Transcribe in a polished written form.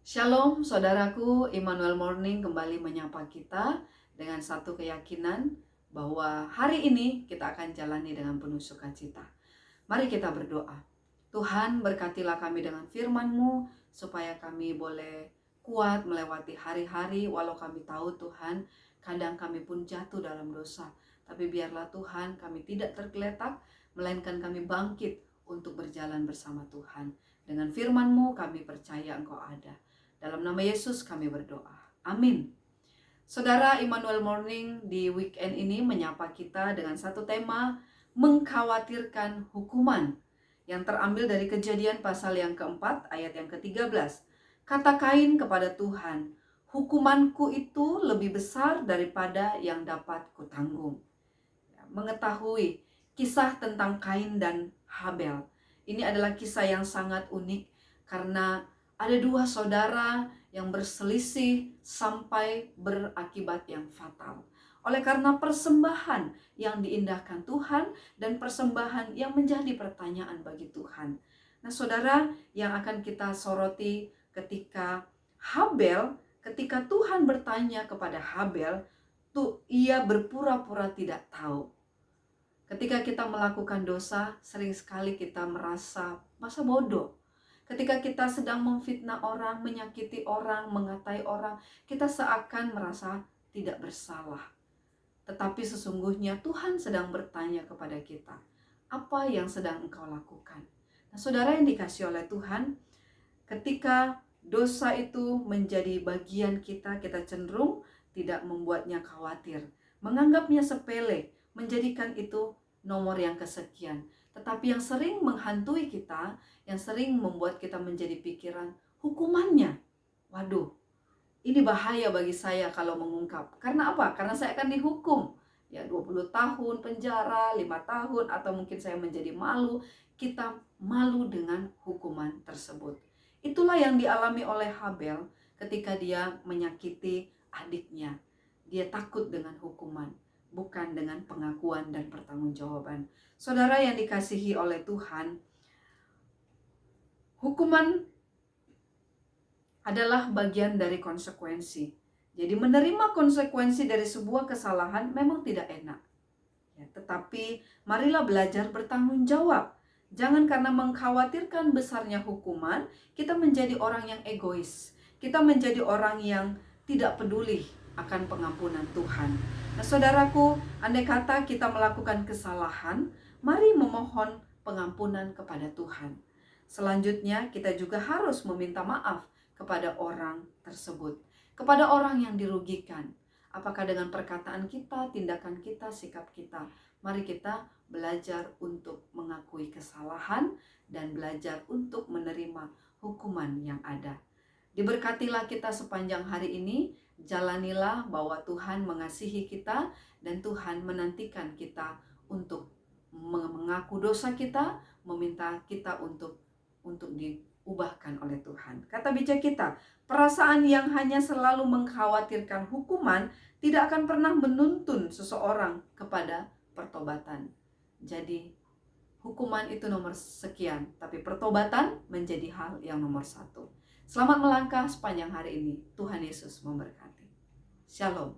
Shalom saudaraku, Immanuel Morning kembali menyapa kita dengan satu keyakinan bahwa hari ini kita akan jalani dengan penuh sukacita. Mari kita berdoa. Tuhan, berkatilah kami dengan firman-Mu supaya kami boleh kuat melewati hari-hari walau kami tahu Tuhan, kadang kami pun jatuh dalam dosa. Tapi biarlah Tuhan kami tidak tergeletak, melainkan kami bangkit untuk berjalan bersama Tuhan. Dengan firman-Mu kami percaya Engkau ada. Dalam nama Yesus kami berdoa. Amin. Saudara, Immanuel Morning di weekend ini menyapa kita dengan satu tema, mengkhawatirkan hukuman, yang terambil dari Kejadian pasal yang keempat ayat yang ke-13. Kata Kain kepada Tuhan, hukumanku itu lebih besar daripada yang dapat kutanggung. Mengetahui kisah tentang Kain dan Habel, ini adalah kisah yang sangat unik karena ada dua saudara yang berselisih sampai berakibat yang fatal. Oleh karena persembahan yang diindahkan Tuhan dan persembahan yang menjadi pertanyaan bagi Tuhan. Nah, saudara, yang akan kita soroti ketika Tuhan bertanya kepada Habel, tuh ia berpura-pura tidak tahu. Ketika kita melakukan dosa, sering sekali kita merasa masa bodoh. Ketika kita sedang memfitnah orang, menyakiti orang, mengatai orang, kita seakan merasa tidak bersalah. Tetapi sesungguhnya Tuhan sedang bertanya kepada kita, apa yang sedang engkau lakukan? Nah, saudara yang dikasihi oleh Tuhan, ketika dosa itu menjadi bagian kita, kita cenderung tidak membuatnya khawatir, menganggapnya sepele, menjadikan itu nomor yang kesekian. Tetapi yang sering menghantui kita, yang sering membuat kita menjadi pikiran, hukumannya. Waduh, ini bahaya bagi saya kalau mengungkap. Karena apa? Karena saya akan dihukum. Ya 20 tahun penjara, 5 tahun, atau mungkin saya menjadi malu. Kita malu dengan hukuman tersebut. Itulah yang dialami oleh Habel ketika dia menyakiti adiknya. Dia takut dengan hukuman, bukan dengan pengakuan dan pertanggungjawaban. Saudara yang dikasihi oleh Tuhan, hukuman adalah bagian dari konsekuensi. Jadi menerima konsekuensi dari sebuah kesalahan memang tidak enak. Ya, tetapi marilah belajar bertanggung jawab. Jangan karena mengkhawatirkan besarnya hukuman, kita menjadi orang yang egois. Kita menjadi orang yang tidak peduli akan pengampunan Tuhan. Nah, saudaraku, andai kata kita melakukan kesalahan, mari memohon pengampunan kepada Tuhan. Selanjutnya, kita juga harus meminta maaf kepada orang tersebut, kepada orang yang dirugikan. Apakah dengan perkataan kita, tindakan kita, sikap kita. Mari kita belajar untuk mengakui kesalahan dan belajar untuk menerima hukuman yang ada. Diberkatilah kita sepanjang hari ini, jalanilah bahwa Tuhan mengasihi kita dan Tuhan menantikan kita untuk mengaku dosa kita, meminta kita untuk diubahkan oleh Tuhan. Kata bijak kita, perasaan yang hanya selalu mengkhawatirkan hukuman tidak akan pernah menuntun seseorang kepada pertobatan. Jadi hukuman itu nomor sekian, tapi pertobatan menjadi hal yang nomor satu. Selamat melangkah sepanjang hari ini. Tuhan Yesus memberkati. Shalom.